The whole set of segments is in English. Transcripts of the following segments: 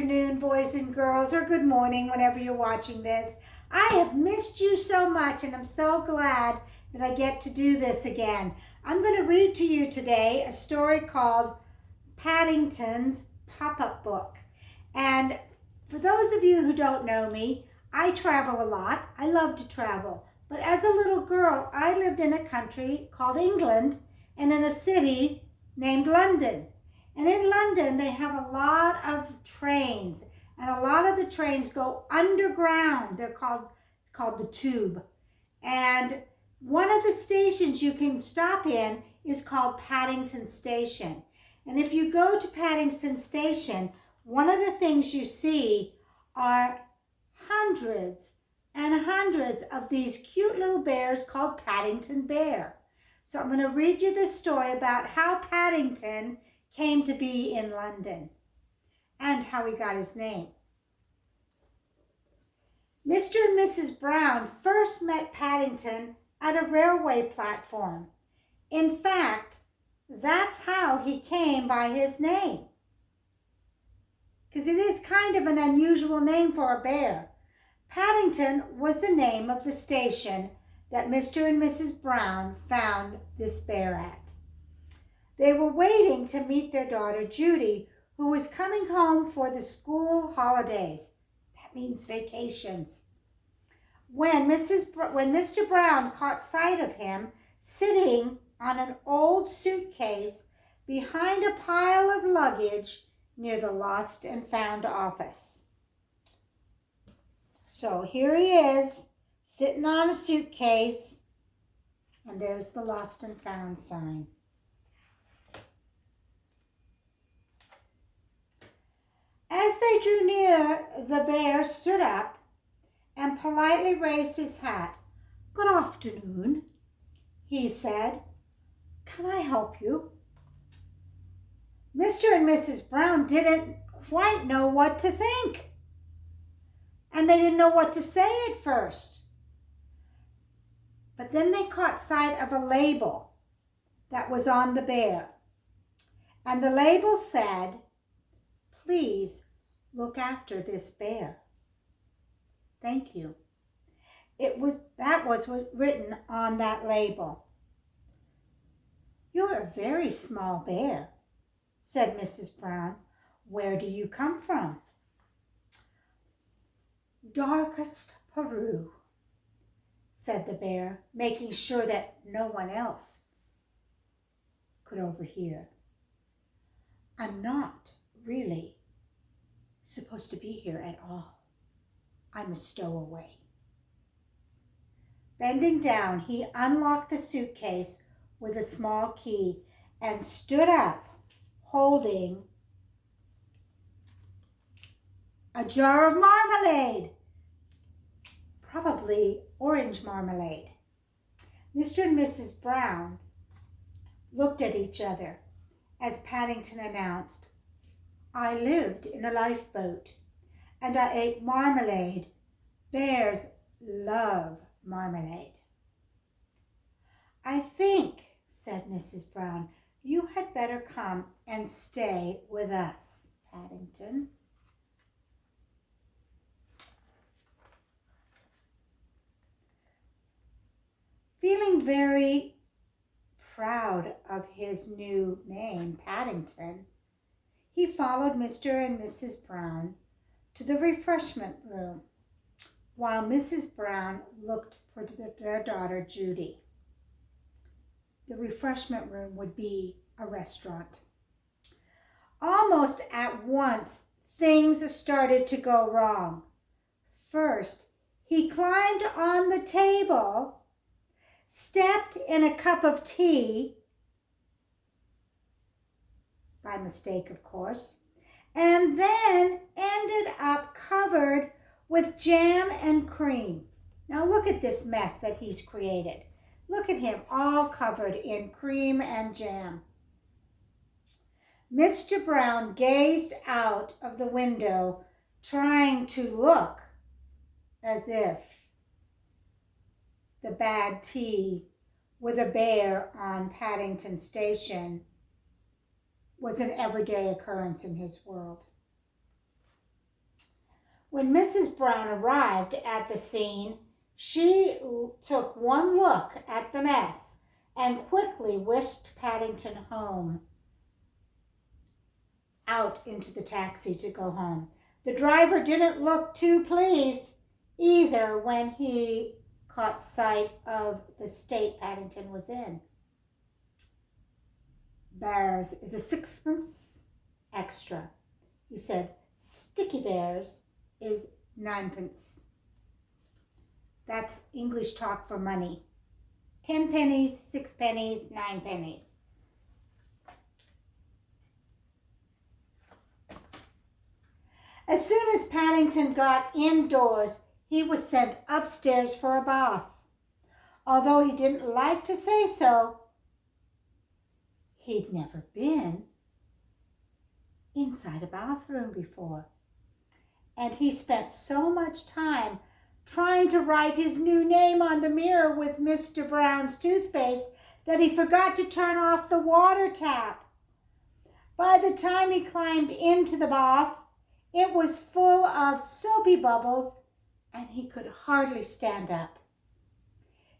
afternoon, boys and girls, or good morning whenever you're watching this. I have missed you so much, and I'm so glad that I get to do this again. I'm going to read to you today a story called Paddington's Pop-Up Book. And for those of you who don't know me, I travel a lot. I love to travel. But as a little girl, I lived in a country called England and in a city named London. And in London, they have a lot of trains, and a lot of the trains go underground. It's called the Tube. And one of the stations you can stop in is called Paddington Station. And if you go to Paddington Station, one of the things you see are hundreds and hundreds of these cute little bears called Paddington Bear. So I'm going to read you this story about how Paddington came to be in London and how he got his name. Mr. and Mrs. Brown first met Paddington at a railway platform. In fact, that's how he came by his name, because it is kind of an unusual name for a bear. Paddington was the name of the station that Mr. and Mrs. Brown found this bear at. They were waiting to meet their daughter Judy, who was coming home for the school holidays. That means vacations. When Mr. Brown caught sight of him sitting on an old suitcase behind a pile of luggage near the Lost and Found office. So here he is, sitting on a suitcase, and there's the Lost and Found sign. As they drew near, the bear stood up and politely raised his hat. "Good afternoon," he said. "Can I help you?" Mr. and Mrs. Brown didn't quite know what to think, and they didn't know what to say at first. But then they caught sight of a label that was on the bear, and the label said, "Please look after this bear. Thank you." That was written on that label. "You're a very small bear," said Mrs. Brown. "Where do you come from?" "Darkest Peru," said the bear, making sure that no one else could overhear. "I'm not really supposed to be here at all. I'm a stowaway." Bending down, he unlocked the suitcase with a small key and stood up holding a jar of marmalade, probably orange marmalade. Mr. and Mrs. Brown looked at each other as Paddington announced, "I lived in a lifeboat and I ate marmalade. Bears love marmalade." "I think," said Mrs. Brown, "you had better come and stay with us, Paddington." Feeling very proud of his new name, Paddington, he followed Mr. and Mrs. Brown to the refreshment room, while Mrs. Brown looked for their daughter Judy. The refreshment room would be a restaurant. Almost at once, things started to go wrong. First, he climbed on the table, stepped in a cup of tea, by mistake, of course, and then ended up covered with jam and cream. Now look at this mess that he's created. Look at him, all covered in cream and jam. Mr. Brown gazed out of the window, trying to look as if the bad tea with a bear on Paddington Station was an everyday occurrence in his world. When Mrs. Brown arrived at the scene, she took one look at the mess and quickly whisked Paddington home, out into the taxi to go home. The driver didn't look too pleased either when he caught sight of the state Paddington was in. Bears is a sixpence extra. He said, sticky bears is ninepence. That's English talk for money. 10 pennies, 6 pennies, 9 pennies. As soon as Paddington got indoors, he was sent upstairs for a bath. Although he didn't like to say so, he'd never been inside a bathroom before. And he spent so much time trying to write his new name on the mirror with Mr. Brown's toothpaste that he forgot to turn off the water tap. By the time he climbed into the bath, it was full of soapy bubbles and he could hardly stand up.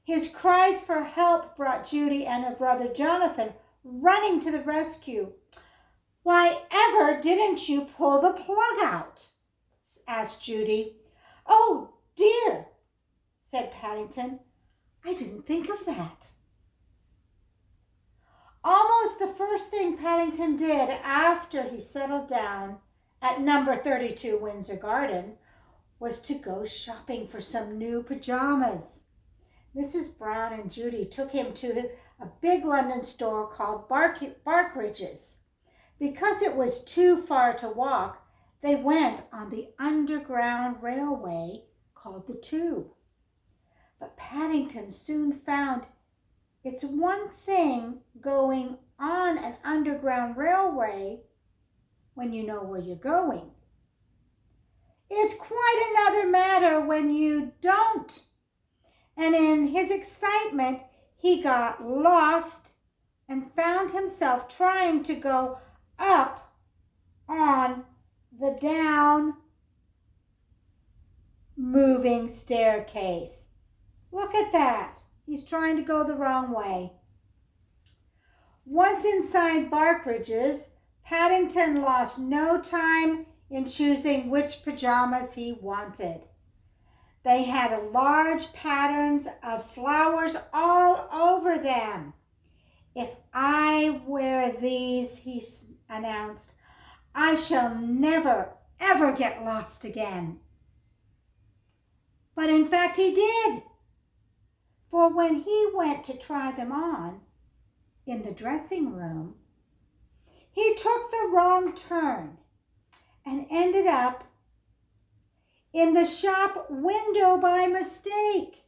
His cries for help brought Judy and her brother Jonathan running to the rescue. "Why ever didn't you pull the plug out?" asked Judy. "Oh dear," said Paddington. "I didn't think of that." Almost the first thing Paddington did after he settled down at number 32 Windsor Garden was to go shopping for some new pajamas. Mrs. Brown and Judy took him to a big London store called Barkridge's. Because it was too far to walk, they went on the underground railway called the Tube. But Paddington soon found it's one thing going on an underground railway when you know where you're going. It's quite another matter when you don't. And in his excitement, he got lost and found himself trying to go up on the down moving staircase. Look at that. He's trying to go the wrong way. Once inside Barkridge's, Paddington lost no time in choosing which pajamas he wanted. They had large patterns of flowers all over them. "If I wear these," he announced, "I shall never, ever get lost again." But in fact he did. For when he went to try them on in the dressing room, he took the wrong turn and ended up in the shop window by mistake.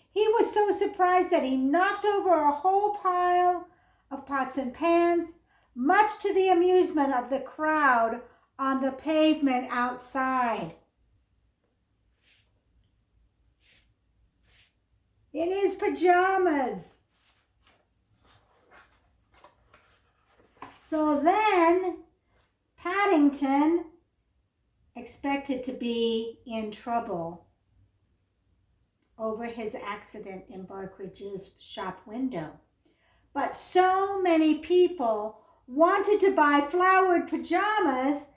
He was so surprised that he knocked over a whole pile of pots and pans, much to the amusement of the crowd on the pavement outside. In his pajamas. So then Paddington expected to be in trouble over his accident in Barkridge's shop window. But so many people wanted to buy flowered pajamas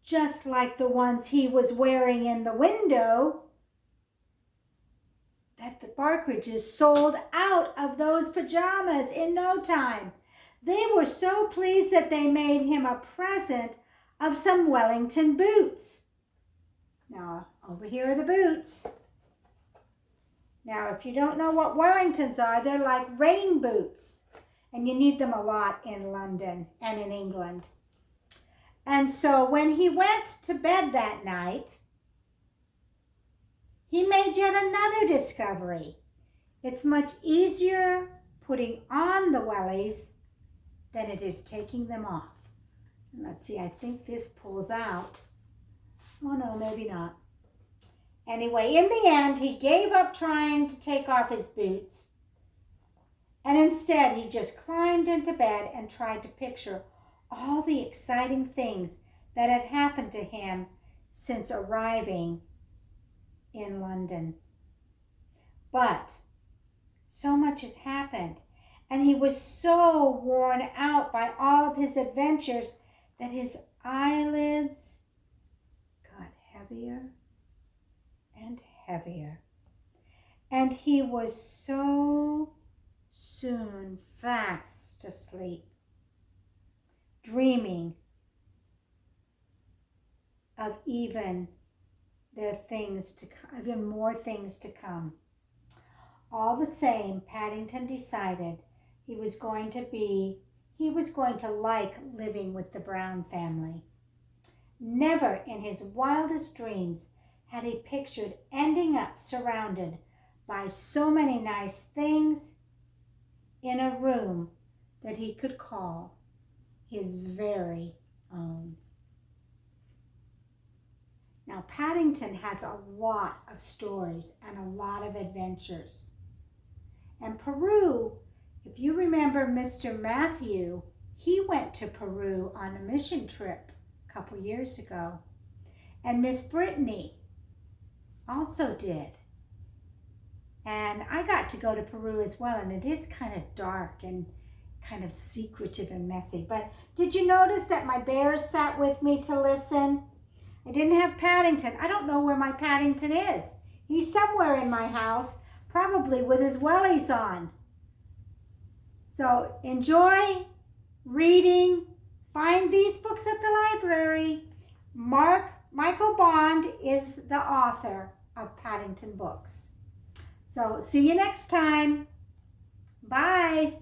just like the ones he was wearing in the window that the Barkridges sold out of those pajamas in no time. They were so pleased that they made him a present of some Wellington boots. Now, over here are the boots. Now, if you don't know what Wellingtons are, they're like rain boots. And you need them a lot in London and in England. And so when he went to bed that night, he made yet another discovery. It's much easier putting on the wellies than it is taking them off. And let's see, I think this pulls out. Oh no, maybe not. Anyway, in the end, he gave up trying to take off his boots. And instead, he just climbed into bed and tried to picture all the exciting things that had happened to him since arriving in London. But so much had happened, and he was so worn out by all of his adventures that his eyelids got heavier and heavier. And he was so soon fast asleep, dreaming of even more things to come. All the same, Paddington decided he was going to like living with the Brown family. Never in his wildest dreams had he pictured ending up surrounded by so many nice things in a room that he could call his very own. Now, Paddington has a lot of stories and a lot of adventures. And Peru, if you remember Mr. Matthew, he went to Peru on a mission trip a couple years ago. And Miss Brittany also did. And I got to go to Peru as well, and it is kind of dark and kind of secretive and messy. But did you notice that my bears sat with me to listen? I didn't have Paddington. I don't know where my Paddington is. He's somewhere in my house, probably with his wellies on. So enjoy reading. Find these books at the library. Michael Bond is the author of Paddington books. So see you next time. Bye.